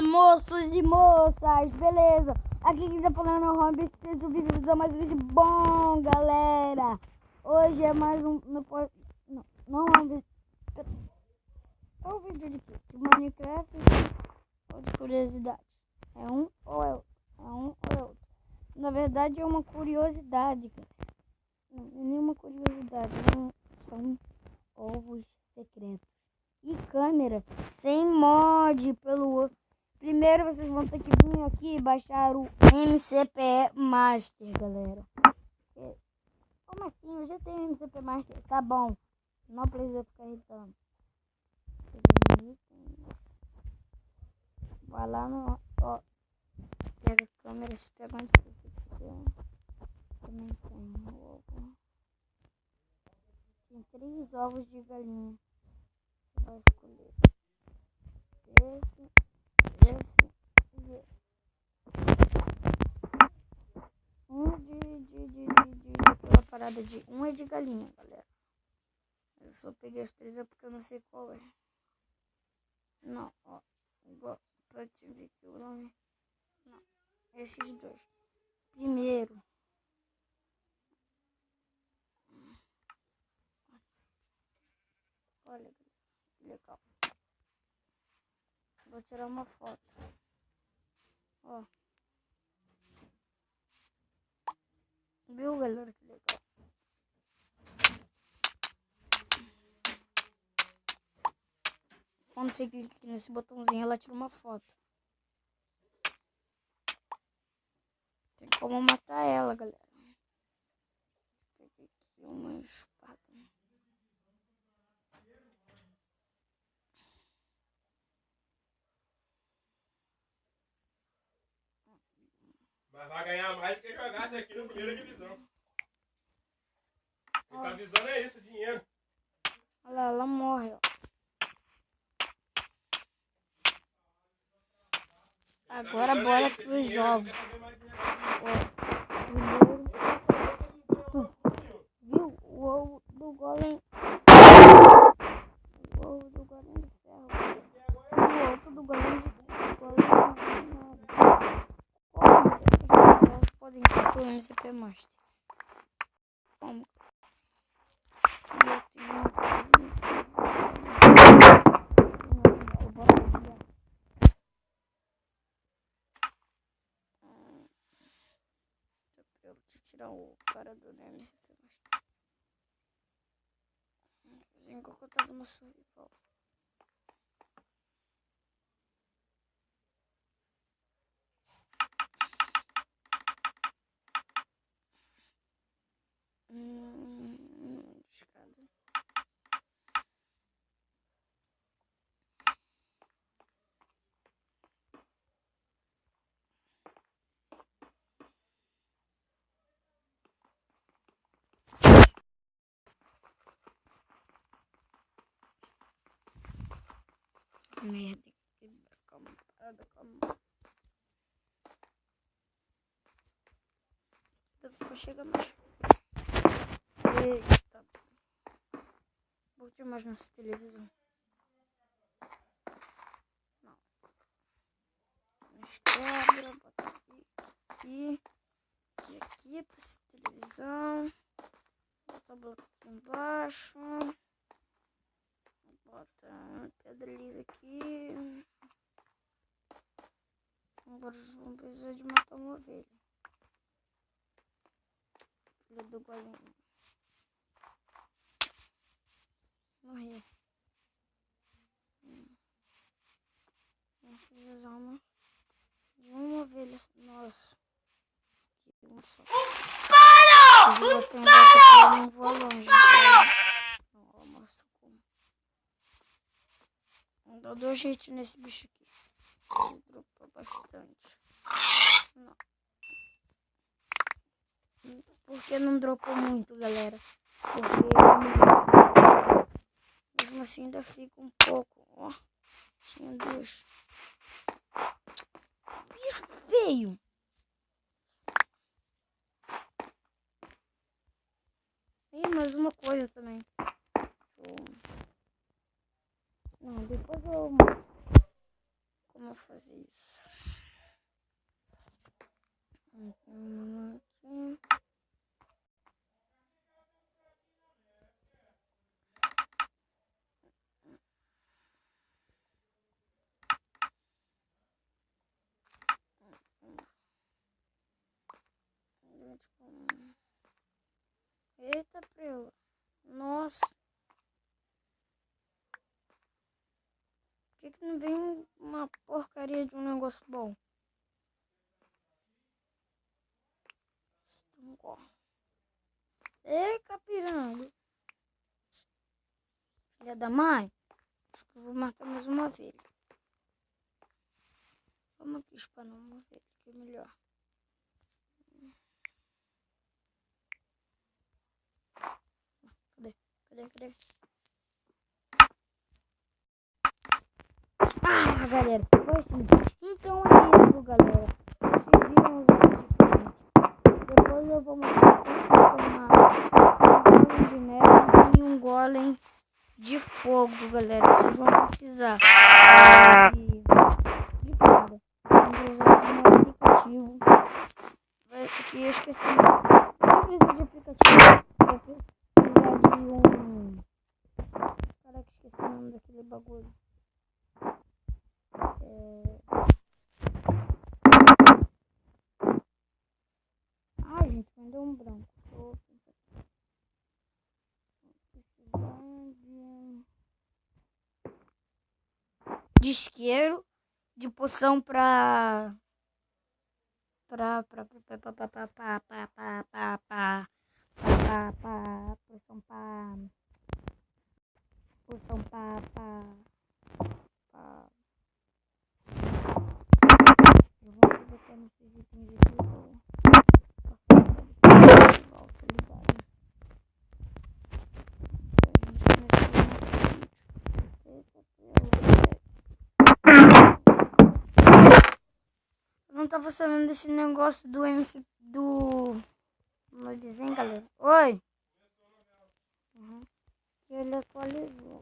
moços e moças, beleza? Aqui quem tá falando é o Robert, sejam bem-vindos a mais um vídeo bom, galera. Hoje é mais um... Não é um vídeo... É um vídeo de quê? De Minecraft ou de curiosidade? É um ou é outro? É um ou é outro? Na verdade é uma curiosidade, cara. Não é nenhuma curiosidade, são ovos secretos. E câmera sem mod pelo outro. Primeiro vocês vão ter que vir aqui e baixar o MCP Master, galera. Como assim? Eu já tenho MCP Master. Tá bom. Não precisa ficar irritando. Vai lá no... Ó. Pega a câmera, se pega onde você quiser. Também tem um ovo. Tem 3 ovos de galinha. Você vai escolher esse e esse. Aquela parada de um é de galinha, galera. Eu só peguei as 3 é porque eu não sei qual é. Não, ó. Igual, pra te ver que o nome. Não, esses 2. Primeiro. Olha que legal. Vou tirar uma foto. Ó. Viu, galera? Que legal. Quando você clica nesse botãozinho, ela tira uma foto. Tem como matar ela, galera. Peguei aqui uma espada. Mas vai ganhar mais do que jogasse aqui na primeira divisão. Quem tá avisando é isso, dinheiro. Olha lá, ela morre, ó. Agora bora pros ovos. Ó, primeiro. Viu? O ovo do golem. O ovo do golem de ferro. O outro do golem de nada. Como elas podem ir pro MCP Master? Como? Deixa eu tirar o cara do MCP Master. Fazer igual que eu tava no survival. Escada. Merda. Calma, calma. Vou chegar mais. Eita. Vou ter mais nossa televisão. Não. Mas quebra, bota aqui. E aqui pra essa televisão. Bota a bloco aqui embaixo. Bota uma pedra lisa aqui. Agora vamos precisar de matar uma ovelha. Filha do galinho. Morri. Vamos precisar de uma ovelha. Nossa. Aqui, uma só. Para! Eu vou tentar porque eu não vou longe. Não, mostra como. Vou dar 2 hits nesse bicho aqui. Ele dropou bastante. Não. Por que não dropou muito, galera? Porque mesmo assim ainda fica um pouco. Ó. Tinha 2. Bicho feio. E mais uma coisa também. Não, depois eu mostro como vou fazer isso. Aqui. Eita, prela. Nossa. Por que não vem uma porcaria de um negócio bom? Ei, capiranga. Filha da mãe. Acho que eu vou matar mais uma ovelha. Vamos aqui espanar uma ovelha, que é melhor. Cadê? Ah, galera, foi assim. Então é isso, galera. Vocês viram os vídeos diferentes. Depois eu vou mostrar um golem de neve e um golem de fogo, galera. Vocês vão precisar de nada. Vamos usar um aplicativo. Aqui eu esqueci. Não precisa de aplicativo. Vai precisar de um... Caraca, esqueci o nome daquele bagulho. Ai, gente, me deu um branco. Vou precisar de isqueiro, de poção pra eu vou botar nesses itens aqui. Volta ligado. Eu não tava sabendo desse negócio do MC do meu desenho, galera. Oi! Ele atualizou.